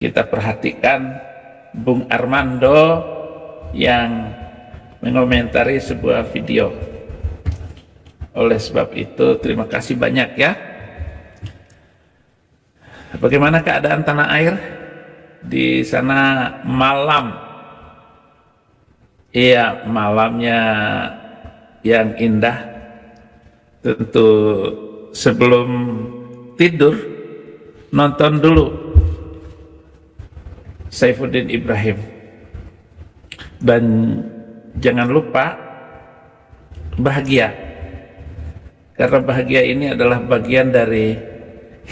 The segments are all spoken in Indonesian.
kita perhatikan Bung Armando yang mengomentari sebuah video. Oleh sebab itu terima kasih banyak ya. Bagaimana keadaan tanah air di sana malam? Iya, malamnya yang indah. Tentu sebelum tidur nonton dulu Saifuddin Ibrahim, dan jangan lupa bahagia, karena bahagia ini adalah bagian dari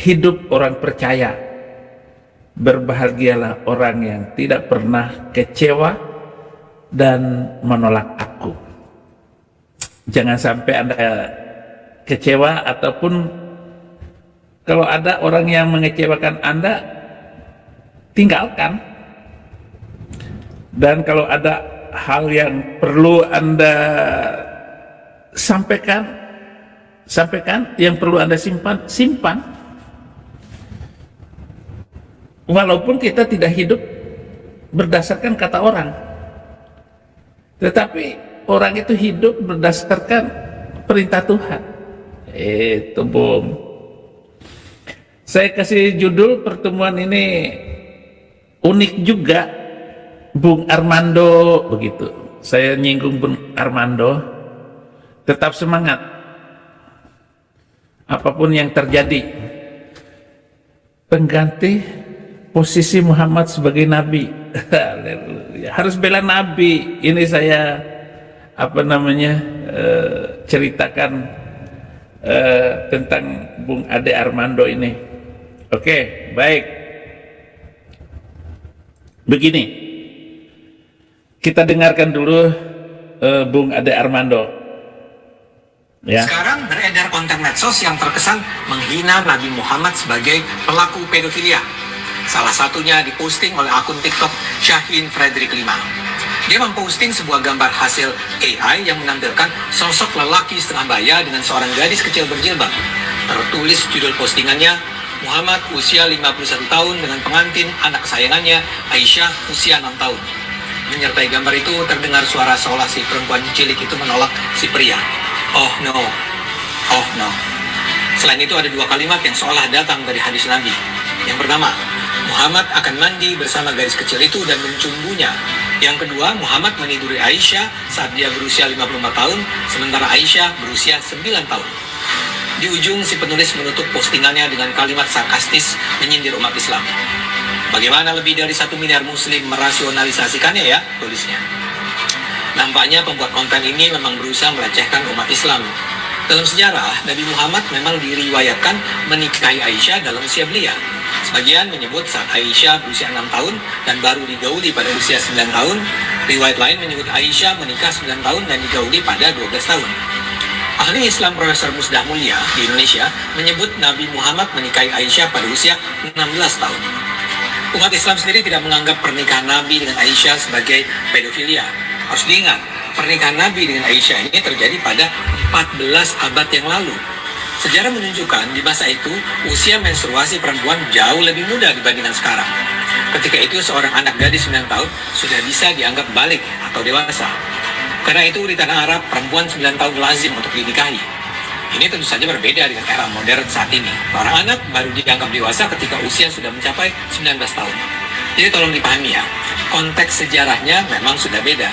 hidup orang percaya. Berbahagialah orang yang tidak pernah kecewa dan menolak aku. Jangan sampai Anda kecewa, ataupun kalau ada orang yang mengecewakan Anda, tinggalkan. Dan kalau ada hal yang perlu Anda sampaikan, yang perlu Anda simpan. Walaupun kita tidak hidup berdasarkan kata orang, tetapi orang itu hidup berdasarkan perintah Tuhan. Itu Bung. Saya kasih judul pertemuan ini unik juga, Bung Armando, begitu. Saya nyinggung Bung Armando. Tetap semangat apapun yang terjadi. Pengganti posisi Muhammad sebagai nabi. Harus bela nabi. Ini saya ceritakan tentang Bung Ade Armando ini. Oke, baik. Begini, kita dengarkan dulu Bung Ade Armando. Ya. Sekarang beredar konten medsos yang terkesan menghina Nabi Muhammad sebagai pelaku pedofilia. Salah satunya diposting oleh akun TikTok Syahin Frederick 5. Dia memposting sebuah gambar hasil AI yang menampilkan sosok lelaki setengah baya dengan seorang gadis kecil berjilbab. Tertulis judul postingannya, Muhammad usia 51 tahun dengan pengantin anak kesayangannya Aisyah usia 6 tahun. Menyertai gambar itu terdengar suara seolah si perempuan cilik itu menolak si pria. Oh no, oh no. Selain itu ada dua kalimat yang seolah datang dari hadis Nabi. Yang pertama, Muhammad akan mandi bersama gadis kecil itu dan mencumbunya. Yang kedua, Muhammad meniduri Aisyah saat dia berusia 54 tahun, sementara Aisyah berusia 9 tahun. Di ujung, si penulis menutup postingannya dengan kalimat sarkastis menyindir umat Islam. Bagaimana lebih dari 1 miliar muslim merasionalisasikannya ya, tulisnya. Nampaknya pembuat konten ini memang berusaha melecehkan umat Islam. Dalam sejarah, Nabi Muhammad memang diriwayatkan menikahi Aisyah dalam usia belia. Sebagian menyebut saat Aisyah berusia 6 tahun dan baru digauli pada usia 9 tahun. Riwayat lain menyebut Aisyah menikah 9 tahun dan digauli pada 12 tahun. Ahli Islam Profesor Musdah Mulia di Indonesia menyebut Nabi Muhammad menikahi Aisyah pada usia 16 tahun. Umat Islam sendiri tidak menganggap pernikahan Nabi dengan Aisyah sebagai pedofilia. Harus diingat, pernikahan Nabi dengan Aisyah ini terjadi pada 14 abad yang lalu. Sejarah menunjukkan di masa itu usia menstruasi perempuan jauh lebih muda dibandingkan sekarang. Ketika itu seorang anak gadis 9 tahun sudah bisa dianggap balik atau dewasa. Karena itu di tanah Arab perempuan 9 tahun lazim untuk dinikahi. Ini tentu saja berbeda dengan era modern saat ini. Seorang anak baru dianggap dewasa ketika usia sudah mencapai 19 tahun. Jadi tolong dipahami ya, konteks sejarahnya memang sudah beda.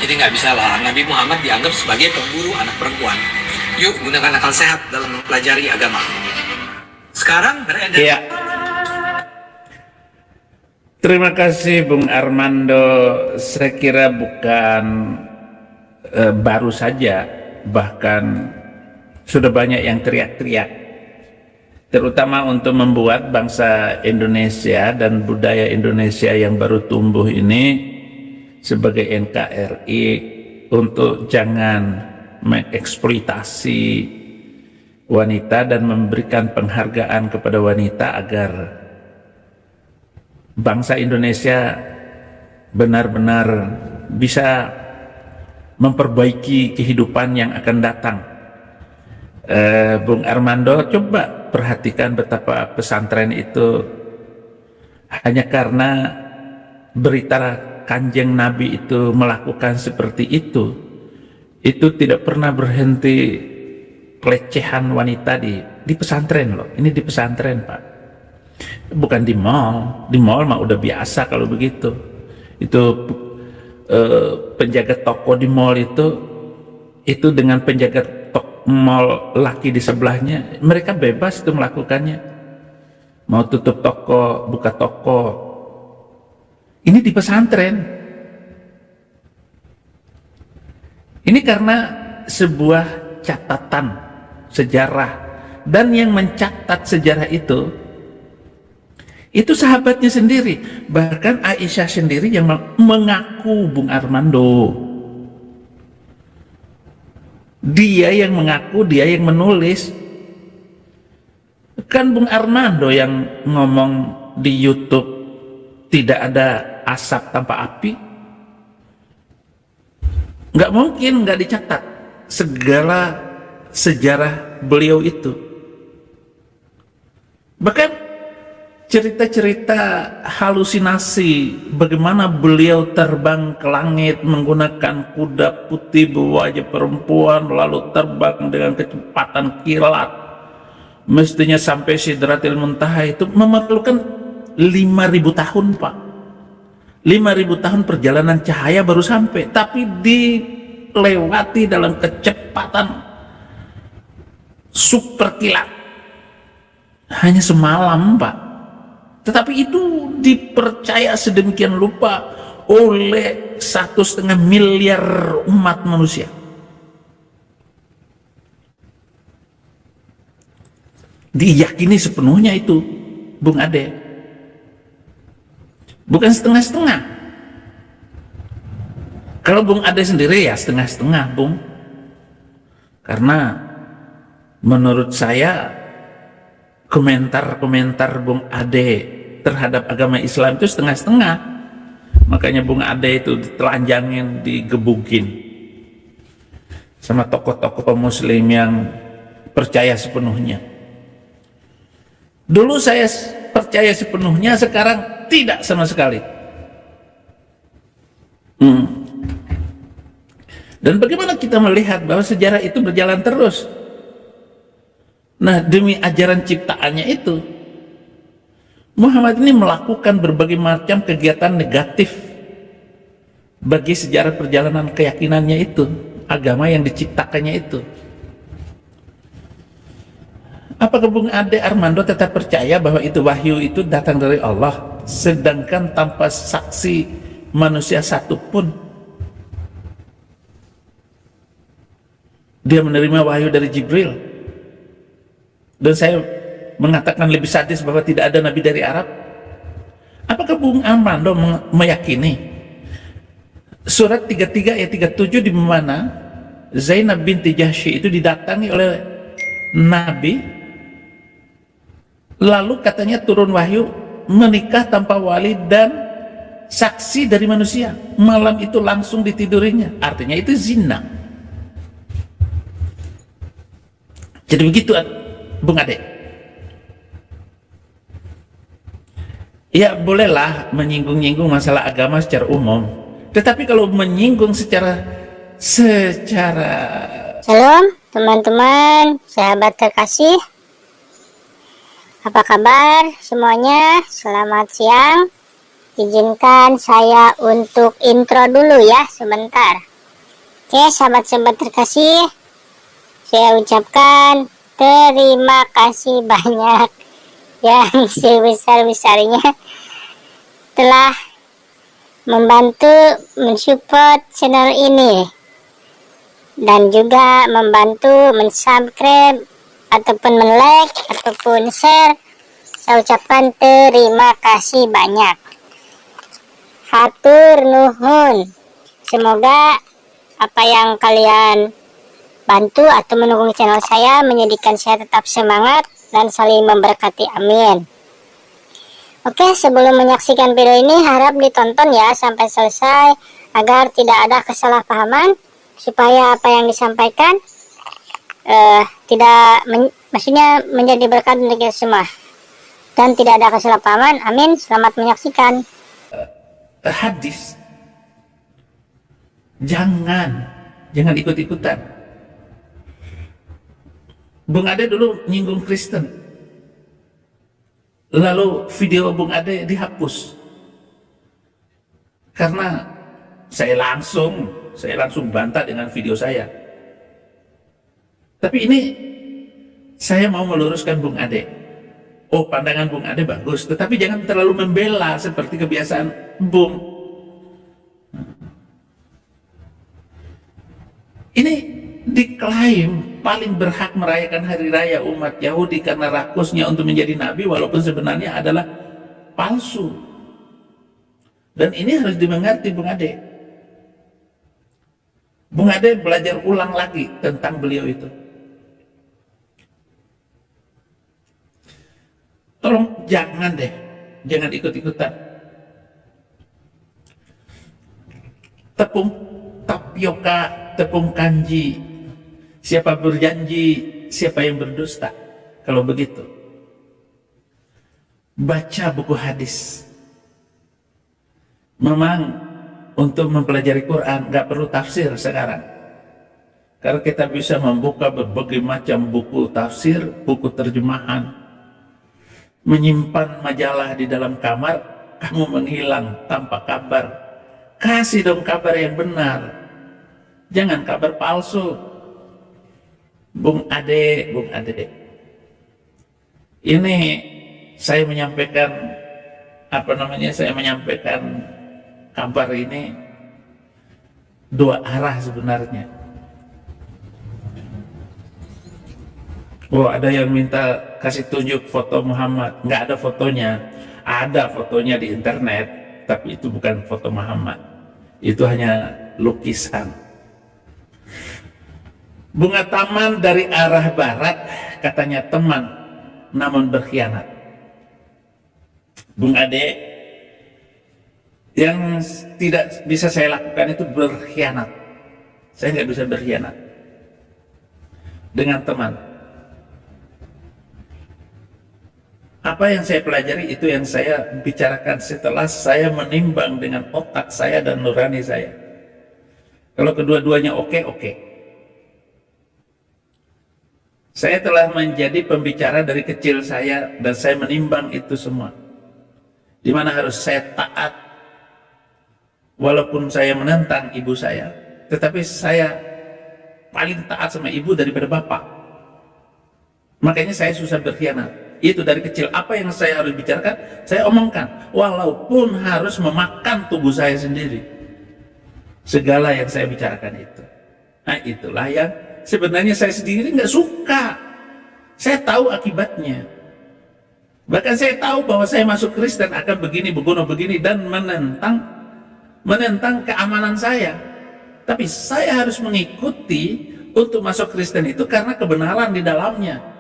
Jadi nggak bisa lah Nabi Muhammad dianggap sebagai pemburu anak perempuan. Yuk gunakan akal sehat dalam mempelajari agama. Sekarang beredar. Ya. Terima kasih Bung Armando. Saya kira bukan baru saja, bahkan sudah banyak yang teriak-teriak, terutama untuk membuat bangsa Indonesia dan budaya Indonesia yang baru tumbuh ini sebagai NKRI untuk jangan mengeksploitasi wanita dan memberikan penghargaan kepada wanita agar bangsa Indonesia benar-benar bisa memperbaiki kehidupan yang akan datang. Bung Armando, coba perhatikan betapa pesantren itu hanya karena berita Kanjeng Nabi itu melakukan seperti itu tidak pernah berhenti pelecehan wanita di pesantren loh. Ini di pesantren, Pak. Bukan di mall. Di mall mah udah biasa kalau begitu. Itu penjaga toko di mall itu dengan penjaga mall laki di sebelahnya, mereka bebas itu melakukannya. Mau tutup toko, buka toko. Ini di pesantren. Ini karena sebuah catatan sejarah, dan yang mencatat sejarah itu sahabatnya sendiri. Bahkan Aisyah sendiri yang mengaku Bung Armando. Dia yang mengaku, dia yang menulis. Kan Bung Armando yang ngomong di YouTube tidak ada asap tanpa api. Nggak mungkin nggak dicatat segala sejarah beliau itu. Bahkan cerita-cerita halusinasi bagaimana beliau terbang ke langit menggunakan kuda putih berwajah perempuan, lalu terbang dengan kecepatan kilat, mestinya sampai Sidratil Muntaha, itu memerlukan 5.000 tahun, Pak. 5.000 tahun perjalanan cahaya baru sampai, tapi dilewati dalam kecepatan super kilat hanya semalam, Pak. Tetapi itu dipercaya sedemikian rupa oleh 1,5 miliar umat manusia. Diyakini sepenuhnya itu, Bung Ade. Bukan setengah-setengah. Kalau Bung Ade sendiri ya setengah-setengah, Bung. Karena menurut saya komentar-komentar Bung Ade terhadap agama Islam itu setengah-setengah. Makanya Bung Ade itu ditelanjangin, digebukin sama tokoh-tokoh muslim yang percaya sepenuhnya. Dulu saya percaya sepenuhnya, sekarang tidak sama sekali. Dan bagaimana kita melihat bahwa sejarah itu berjalan terus? Nah, demi ajaran ciptaannya itu, Muhammad ini melakukan berbagai macam kegiatan negatif bagi sejarah perjalanan keyakinannya itu, agama yang diciptakannya itu. Apakah Bung Ade Armando tetap percaya bahwa itu wahyu itu datang dari Allah, sedangkan tanpa saksi manusia satupun dia menerima wahyu dari Jibril? Dan saya mengatakan lebih sadis bahwa tidak ada nabi dari Arab. Apakah Bung Armando meyakini surat 33 ayat 37 di mana Zainab binti Jahsy itu didatangi oleh Nabi, lalu katanya turun wahyu menikah tanpa wali dan saksi dari manusia, malam itu langsung ditidurinya, artinya itu zina. Jadi begitu Bung Ade. Ya bolehlah menyinggung-nyinggung masalah agama secara umum, tetapi kalau menyinggung secara Shalom teman-teman, sahabat terkasih. Apa kabar semuanya? Selamat siang. Izinkan saya untuk intro dulu ya sebentar. Oke, sahabat-sahabat terkasih, saya ucapkan terima kasih banyak yang sebesar-besarnya telah membantu mensupport channel ini dan juga membantu mensubscribe ataupun men-like ataupun share. Saya ucapkan terima kasih banyak. Hatur nuhun. Semoga apa yang kalian bantu atau mendukung channel saya menjadikan saya tetap semangat dan saling memberkati, amin. Oke, sebelum menyaksikan video ini harap ditonton ya sampai selesai agar tidak ada kesalahpahaman, supaya apa yang disampaikan maksudnya menjadi berkat untuk kita semua. dan tidak ada kesalahpahaman. Amin. Selamat menyaksikan. Hadis. Jangan ikut-ikutan. Bung Ade dulu nyinggung Kristen, lalu video Bung Ade dihapus karena saya langsung bantah dengan video saya. Tapi ini saya mau meluruskan Bung Ade. Oh, pandangan Bung Ade bagus, tetapi jangan terlalu membela seperti kebiasaan Bung. Ini diklaim paling berhak merayakan hari raya umat Yahudi karena rakusnya untuk menjadi nabi, walaupun sebenarnya adalah palsu. Dan ini harus dimengerti Bung Ade. Bung Ade belajar ulang lagi tentang beliau itu. Tolong jangan ikut-ikutan. Tepung tapioka, tepung kanji, siapa berjanji, siapa yang berdusta. Kalau begitu, baca buku hadis. Memang untuk mempelajari Quran nggak perlu tafsir sekarang, karena kita bisa membuka berbagai macam buku tafsir, buku terjemahan. Menyimpan majalah di dalam kamar, kamu menghilang tanpa kabar. Kasih dong kabar yang benar, jangan kabar palsu. Bung Ade, ini saya menyampaikan kabar ini dua arah sebenarnya. Oh, ada yang minta kasih tunjuk foto Muhammad. Nggak ada fotonya. Ada fotonya di internet, tapi itu bukan foto Muhammad. Itu hanya lukisan. Bunga taman dari arah barat, katanya teman, namun berkhianat. Bung Ade, yang tidak bisa saya lakukan itu berkhianat. Saya nggak bisa berkhianat dengan teman. Apa yang saya pelajari itu yang saya bicarakan setelah saya menimbang dengan otak saya dan nurani saya. Kalau kedua-duanya oke. Saya telah menjadi pembicara dari kecil saya dan saya menimbang itu semua. Di mana harus saya taat walaupun saya menentang ibu saya, tetapi saya paling taat sama ibu daripada bapak. Makanya saya susah berkhianat. Itu dari kecil. Apa yang saya harus bicarakan, saya omongkan, walaupun harus memakan tubuh saya sendiri. Segala yang saya bicarakan itu. Nah, itulah yang sebenarnya saya sendiri nggak suka. Saya tahu akibatnya. Bahkan saya tahu bahwa saya masuk Kristen akan begini, begini, dan menentang keamanan saya. Tapi saya harus mengikuti untuk masuk Kristen itu karena kebenaran di dalamnya.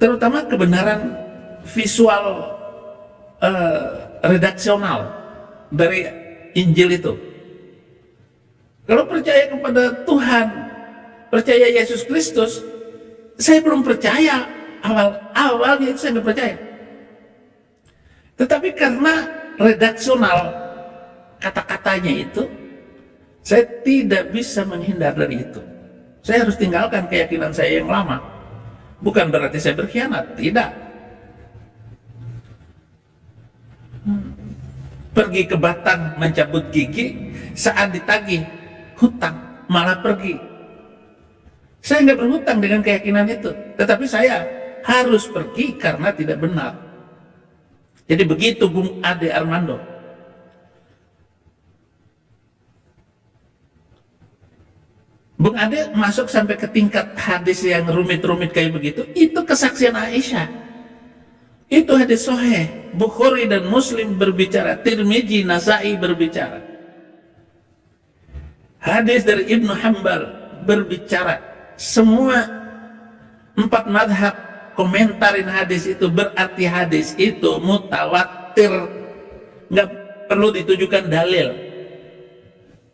Terutama kebenaran visual redaksional dari Injil itu. Kalau percaya kepada Tuhan, percaya Yesus Kristus, saya belum percaya. Awalnya itu saya nggak percaya. Tetapi karena redaksional kata-katanya itu, saya tidak bisa menghindar dari itu. Saya harus tinggalkan keyakinan saya yang lama. Bukan berarti saya berkhianat, tidak. Pergi ke Batam mencabut gigi, saat ditagih hutang malah pergi. Saya nggak berhutang dengan keyakinan itu, tetapi saya harus pergi karena tidak benar. Jadi begitu Bung Ade Armando. Bung Ade masuk sampai ke tingkat hadis yang rumit-rumit kayak begitu. Itu kesaksian Aisyah. Itu hadis sahih. Bukhari dan Muslim berbicara, Tirmidzi, Nasai berbicara. Hadis dari Ibnu Hanbal berbicara. Semua 4 madhab komentarin hadis itu berarti hadis itu mutawatir. Nggak perlu ditujukan dalil.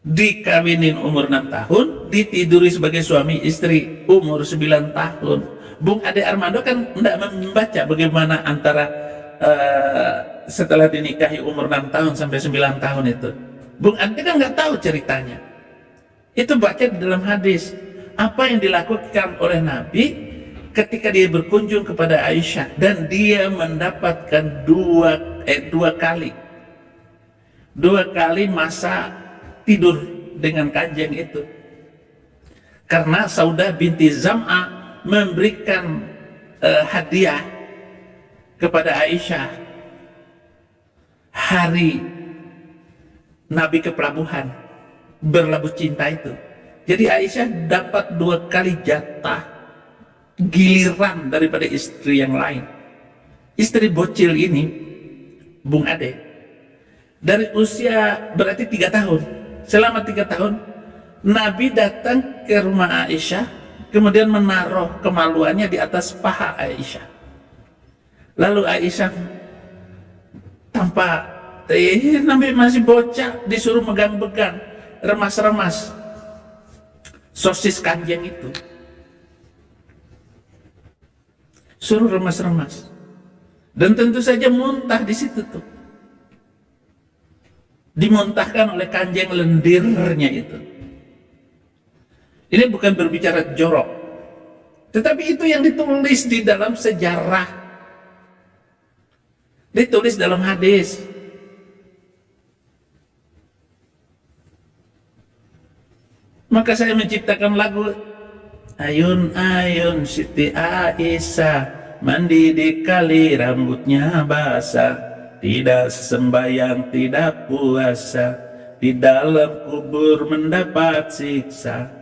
Dikawinin umur 6 tahun, ditiduri sebagai suami istri umur 9 tahun. Bung Ade Armando kan tidak membaca bagaimana antara setelah dinikahi umur 6 tahun sampai 9 tahun itu. Bung Ade kan nggak tahu ceritanya. Itu baca di dalam hadis. Apa yang dilakukan oleh Nabi ketika dia berkunjung kepada Aisyah dan dia mendapatkan dua kali masa tidur dengan Kanjeng itu. Karena Saudah binti Zam'ah memberikan hadiah kepada Aisyah hari Nabi ke pelabuhan berlabuh cinta itu. Jadi Aisyah dapat 2 kali jatah giliran daripada istri yang lain. Istri bocil ini, Bung Ade, dari usia berarti 3 tahun. Selama 3 tahun Nabi datang ke rumah Aisyah, kemudian menaruh kemaluannya di atas paha Aisyah. Lalu Aisyah tanpa Nabi masih bocah, disuruh megang-pegang, remas-remas sosis Kanjeng itu, suruh remas-remas, dan tentu saja muntah di situ tuh, dimuntahkan oleh Kanjeng lendirnya itu. Ini bukan berbicara jorok, tetapi itu yang ditulis di dalam sejarah, ditulis dalam hadis. Maka saya menciptakan lagu, ayun ayun Siti Aisyah mandi di kali rambutnya basah, tidak sembahyang tidak puasa, di dalam kubur mendapat siksa.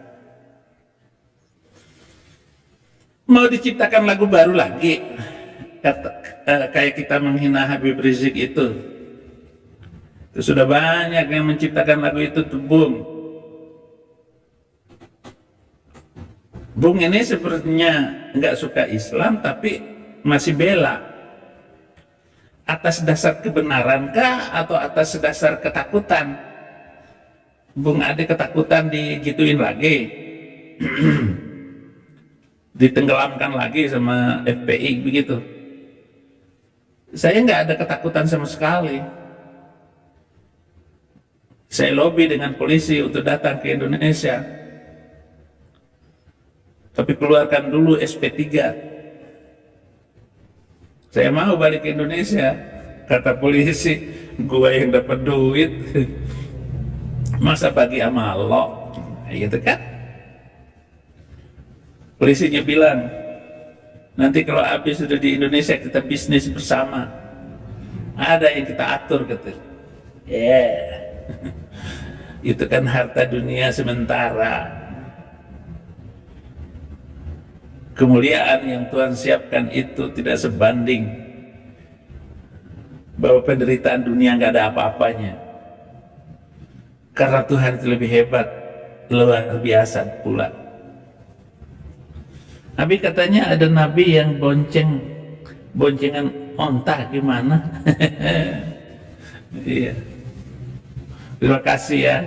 Mau diciptakan lagu baru lagi, kayak kita menghina Habib Rizik itu sudah banyak yang menciptakan lagu itu tuh, Bung. Bung ini sepertinya nggak suka Islam tapi masih bela. Atas dasar kebenaran kah atau atas dasar ketakutan? Bung Ade ketakutan digituin lagi, ditenggelamkan lagi sama FPI begitu. Saya nggak ada ketakutan sama sekali. Saya lobby dengan polisi untuk datang ke Indonesia. Tapi keluarkan dulu SP3. Saya mau balik ke Indonesia. Kata polisi, gua yang dapat duit. Masa bagi sama Allah? Gitu kan? Polisinya bilang, nanti kalau habis sudah di Indonesia kita bisnis bersama. Ada yang kita atur, kata. Itu kan harta dunia sementara. Kemuliaan yang Tuhan siapkan itu tidak sebanding bahwa penderitaan dunia nggak ada apa-apanya. Karena Tuhan itu lebih hebat, luar biasa pula. Nabi katanya ada nabi yang boncengan onta gimana? Iya. Terima kasih ya.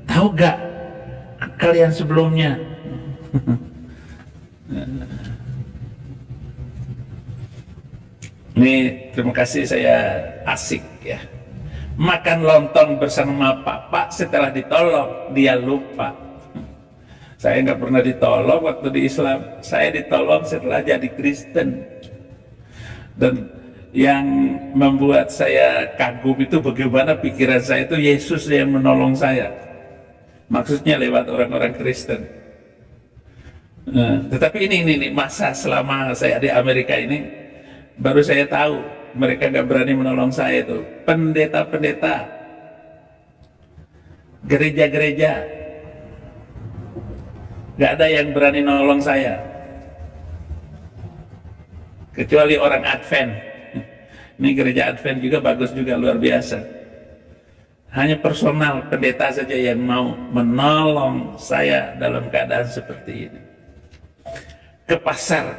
Tahu gak kalian sebelumnya? Ini terima kasih, saya asik ya. Makan lontong bersama Papa, setelah ditolong dia lupa. Saya nggak pernah ditolong waktu di Islam, saya ditolong setelah jadi Kristen. Dan yang membuat saya kagum itu bagaimana pikiran saya itu Yesus yang menolong saya. Maksudnya lewat orang-orang Kristen. Tetapi ini masa selama saya di Amerika ini baru saya tahu mereka nggak berani menolong saya itu. Pendeta-pendeta, gereja-gereja, nggak ada yang berani menolong saya kecuali orang Advent. Ini gereja Advent juga bagus juga, luar biasa. Hanya personal pendeta saja yang mau menolong saya dalam keadaan seperti ini. Ke pasar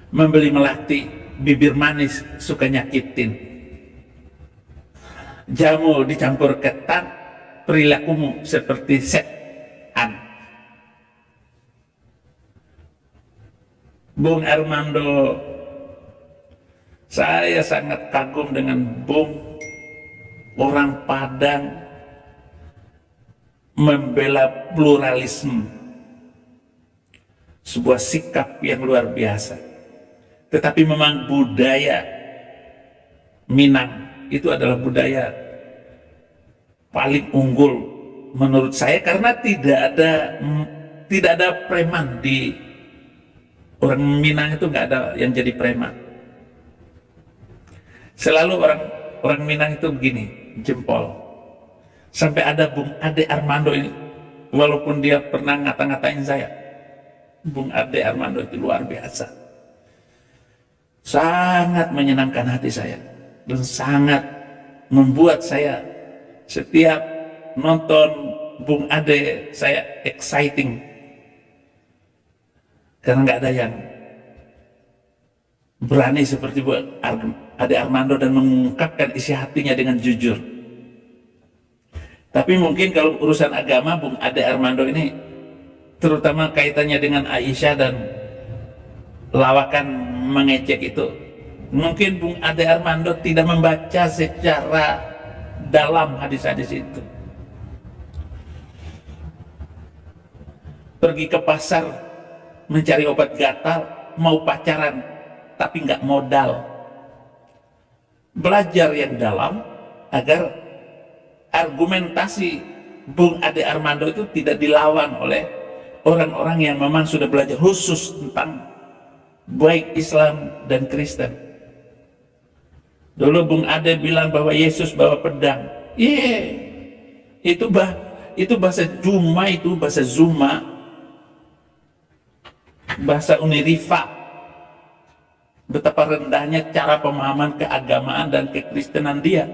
membeli melati, bibir manis suka nyakitin. Jamu dicampur ketan, perilakumu seperti setan. Bung Armando, saya sangat kagum dengan Bung, orang Padang, membela pluralisme, sebuah sikap yang luar biasa. Tetapi memang budaya Minang itu adalah budaya paling unggul menurut saya, karena tidak ada preman di orang Minang. Itu nggak ada yang jadi preman. Selalu orang Minang itu begini, jempol. Sampai ada Bung Ade Armando ini, walaupun dia pernah ngata-ngatain saya, Bung Ade Armando itu luar biasa, sangat menyenangkan hati saya dan sangat membuat saya setiap nonton Bung Ade saya exciting, karena nggak ada yang berani seperti Bung Ade Armando dan mengungkapkan isi hatinya dengan jujur. Tapi mungkin kalau urusan agama, Bung Ade Armando ini, terutama kaitannya dengan Aisyah dan lawakan mengecek itu, mungkin Bung Ade Armando tidak membaca secara dalam hadis-hadis itu. Pergi ke pasar mencari obat gatal, mau pacaran tapi nggak modal. Belajar yang dalam agar argumentasi Bung Ade Armando itu tidak dilawan oleh orang-orang yang memang sudah belajar khusus tentang baik Islam dan Kristen. Dulu Bung Ade bilang bahwa Yesus bawa pedang. Itu bahasa Juma, itu bahasa Zuma, bahasa Unirifa. Betapa rendahnya cara pemahaman keagamaan dan kekristenan dia.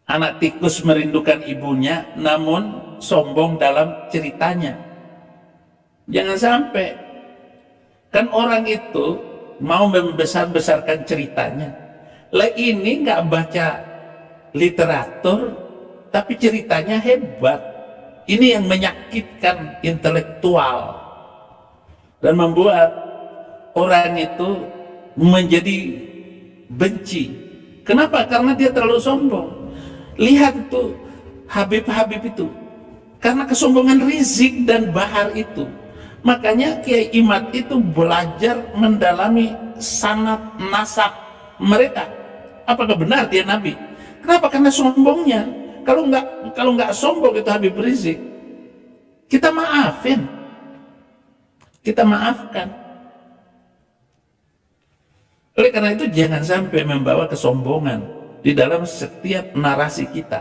Anak tikus merindukan ibunya, namun sombong dalam ceritanya. Jangan sampai, kan orang itu mau membesar-besarkan ceritanya. Lah ini nggak baca literatur, tapi ceritanya hebat. Ini yang menyakitkan intelektual dan membuat orang itu menjadi benci. Kenapa? Karena dia terlalu sombong. Lihat itu Habib-Habib itu, karena kesombongan Rizik dan Bahar itu, makanya Kiai Imad itu belajar mendalami sanad nasab mereka. Apakah benar dia nabi? Kenapa? Karena sombongnya. Kalau nggak sombong itu Habib Rizik, kita maafin, kita maafkan. Oleh karena itu jangan sampai membawa kesombongan di dalam setiap narasi kita.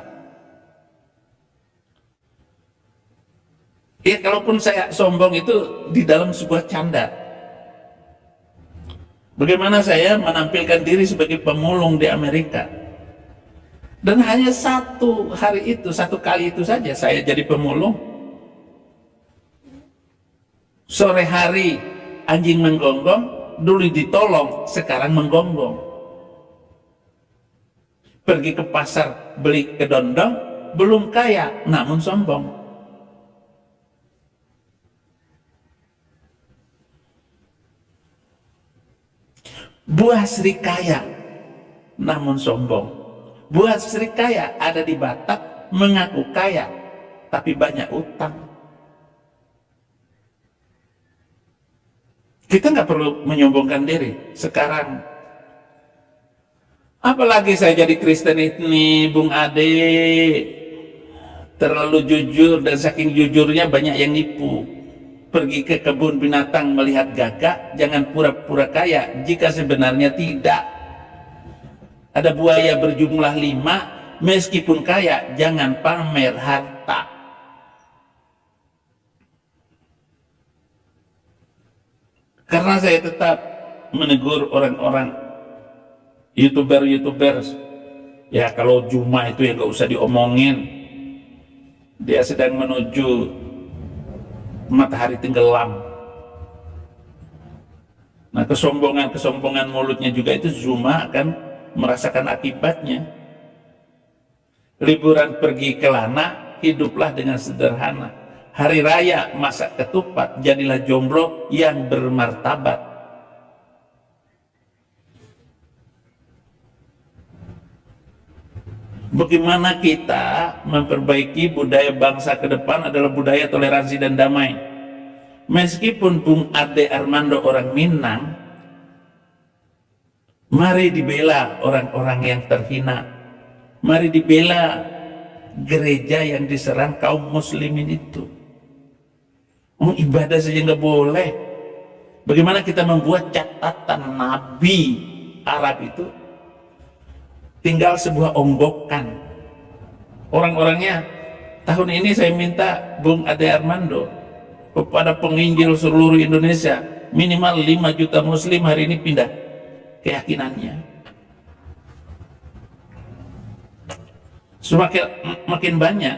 Ya, kalaupun saya sombong itu di dalam sebuah canda. Bagaimana saya menampilkan diri sebagai pemulung di Amerika. Dan hanya satu kali itu saja saya jadi pemulung. Sore hari anjing menggonggong, dulu ditolong, sekarang menggonggong. Pergi ke pasar beli kedondong, belum kaya namun sombong. Buah serikaya namun sombong. Buah serikaya ada di Batak, mengaku kaya tapi banyak utang. Kita nggak perlu menyombongkan diri sekarang. Apalagi saya jadi Kristen ini, Bung Ade, terlalu jujur, dan saking jujurnya banyak yang nipu. Pergi ke kebun binatang melihat gagak, jangan pura-pura kaya jika sebenarnya tidak. Ada buaya berjumlah 5, meskipun kaya jangan pamer harta. Karena saya tetap menegur orang-orang YouTubers, ya kalau Juma itu ya gak usah diomongin, dia sedang menuju matahari tenggelam. Nah, kesombongan mulutnya juga itu Zuma akan merasakan akibatnya. Liburan pergi ke Lana, hiduplah dengan sederhana. hari raya masak ketupat, jadilah jomblo yang bermartabat. Bagaimana kita memperbaiki budaya bangsa ke depan adalah budaya toleransi dan damai. Meskipun Bung Ade Armando orang Minang, mari dibela orang-orang yang terhina. Mari dibela gereja yang diserang kaum muslimin itu. Ibadah saja nggak boleh. Bagaimana kita membuat catatan Nabi Arab itu tinggal sebuah onggokan. Orang-orangnya, tahun ini saya minta Bung Ade Armando kepada penginjil seluruh Indonesia, minimal 5 juta muslim hari ini pindah keyakinannya. Semakin makin banyak.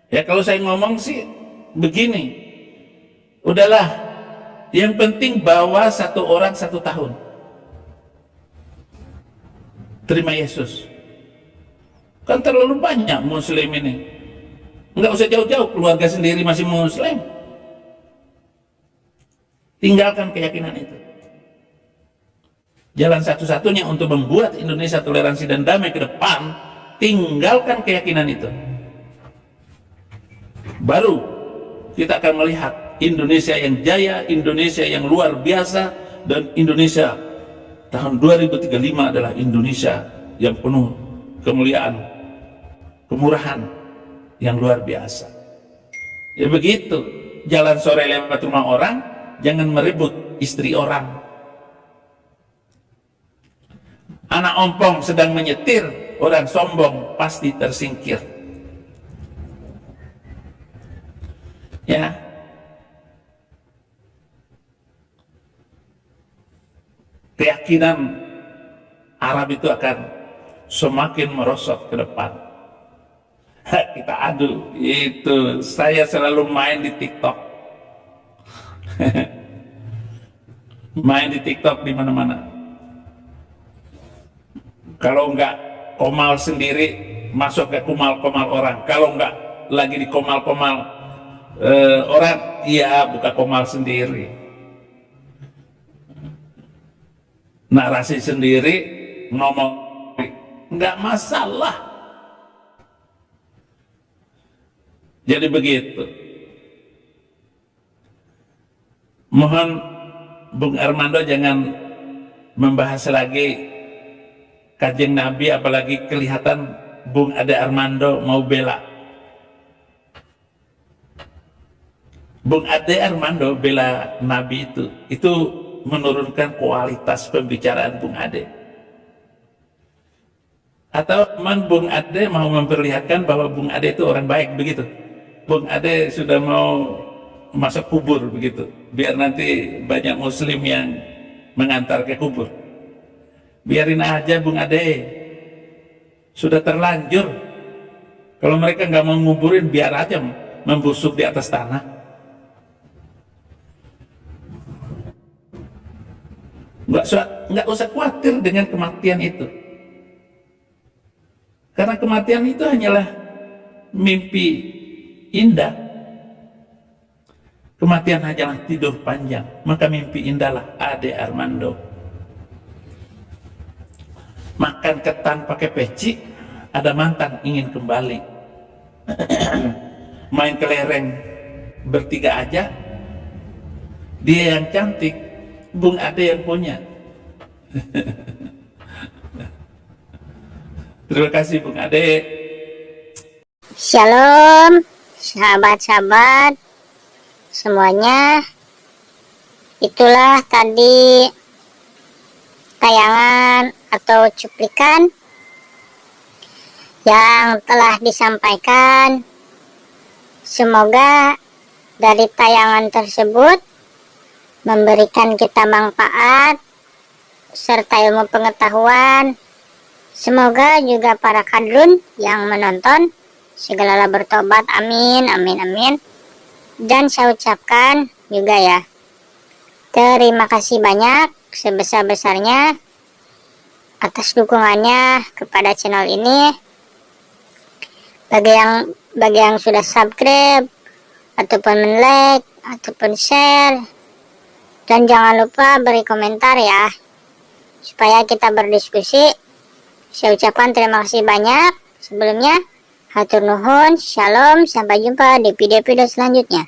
Ya kalau saya ngomong sih begini, udahlah, yang penting bawa satu orang 1 tahun terima Yesus. Kan terlalu banyak muslim ini, nggak usah jauh-jauh, keluarga sendiri masih muslim. Tinggalkan keyakinan itu. Jalan satu-satunya untuk membuat Indonesia toleransi dan damai ke depan, tinggalkan keyakinan itu. Baru kita akan melihat Indonesia yang jaya, Indonesia yang luar biasa, dan Indonesia tahun 2035 adalah Indonesia yang penuh kemuliaan, kemurahan yang luar biasa. Ya begitu, jalan sore lewat rumah orang, jangan merebut istri orang. Anak ompong sedang menyetir, orang sombong pasti tersingkir. Ya, keyakinan Arab itu akan semakin merosot ke depan. Kita adu, itu saya selalu main di TikTok. Main di TikTok di mana-mana. Kalau enggak komal sendiri, masuk ke komal-komal orang. Kalau enggak lagi di komal-komal orang, iya buka komal sendiri. Narasi sendiri, ngomong, enggak masalah. Jadi begitu. Mohon Bung Armando jangan membahas lagi Kanjeng Nabi, apalagi kelihatan Bung Ade Armando mau bela. Bung Ade Armando bela Nabi itu menurunkan kualitas pembicaraan Bung Ade. Atau memang Bung Ade mau memperlihatkan bahwa Bung Ade itu orang baik, begitu. Bung Ade sudah mau masuk kubur, begitu. Biar nanti banyak muslim yang mengantar ke kubur. Biarin aja Bung Ade, sudah terlanjur. Kalau mereka nggak mau nguburin, biar aja membusuk di atas tanah. Nggak usah khawatir dengan kematian itu, karena kematian itu hanyalah mimpi indah. Kematian hanyalah tidur panjang, maka mimpi indahlah Ade Armando. Makan ketan pakai peci, ada mantan ingin kembali. Main kelereng bertiga aja, dia yang cantik, Bung Ade yang punya. Terima kasih Bung Ade. Shalom sahabat-sahabat semuanya. Itulah tadi tayangan atau cuplikan yang telah disampaikan. Semoga dari tayangan tersebut memberikan kita manfaat serta ilmu pengetahuan. Semoga juga para kadrun yang menonton segala bertobat, amin, amin, amin. Dan saya ucapkan juga ya, terima kasih banyak sebesar-besarnya atas dukungannya kepada channel ini. Bagi yang sudah subscribe, ataupun like, ataupun share. Dan jangan lupa beri komentar ya, supaya kita berdiskusi. Saya ucapkan terima kasih banyak. Sebelumnya, hatur nuhun, shalom, sampai jumpa di video-video selanjutnya.